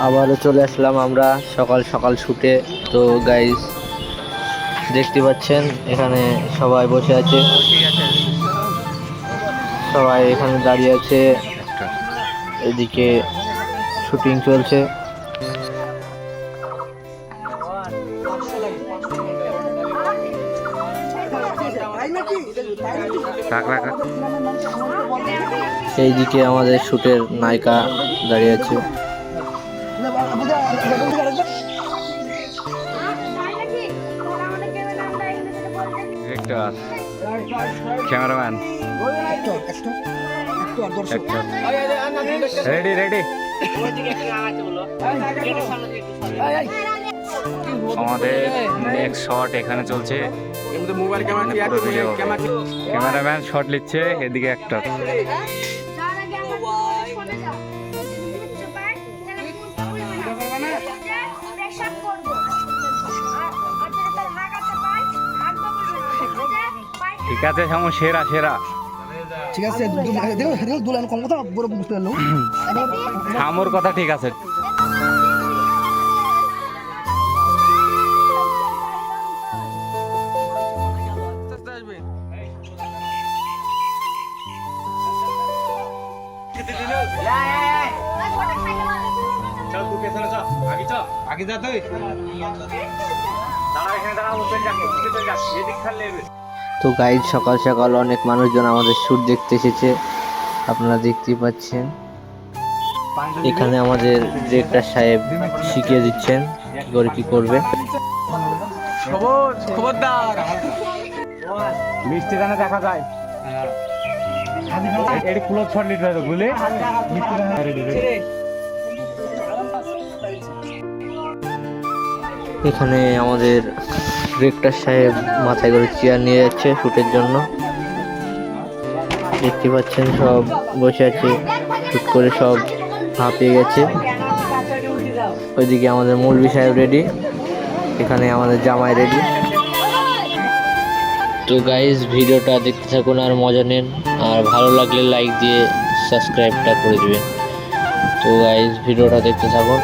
আবারও চলে আসলাম আমরা সকাল সকাল শুটে। তো গাইস দেখতে পাচ্ছেন এখানে সবাই বসে আছে, সবাই এখানে দাঁড়িয়ে আছে, এদিকে শুটিং চলছে। এইদিকে আমাদের শুটের নায়িকা দাঁড়িয়ে আছে। Director, cameraman, ready ready. আমাদের নেক্সট শট এখানে চলছে। ক্যামেরাম্যান শট নিচ্ছে, এদিকে অ্যাক্টর। ঠিক আছে শামু, সেরা সেরা। ঠিক আছে, দুলান কম কথা বড় বুঝতে পারলো। শামুর কথা ঠিক আছে। তো গাইড সকাল সকাল অনেক মানুষজন আমাদের শুট দেখতে এসেছে, আপনারা দেখতেই পাচ্ছেন। এখানে আমাদের ডিরেক্টর সাহেব শিখিয়ে দিচ্ছেন কি করে কি করবে। মিষ্টি দানা দেখা যায়। এটি ক্লোজ শট নিতে হবে বুঝলে। মিষ্টি দানা রেডি রেডি। এখানে আমাদের ডিরেক্টর সাহেব মাথায় করে চেয়ার নিয়ে যাচ্ছে শুটের জন্য। দেখতে পাচ্ছেন সব বসে আছে, শুট করে সব হাঁপিয়ে গেছে। ওইদিকে আমাদের মৌলভী সাহেব রেডি, এখানে আমাদের জামাই রেডি। তো গাইজ ভিডিওটা দেখতে থাকুন আর মজা নেন, আর ভালো লাগলে লাইক দিয়ে সাবস্ক্রাইবটা করে দিবেন। তো গাইজ ভিডিওটা দেখতে থাকুন।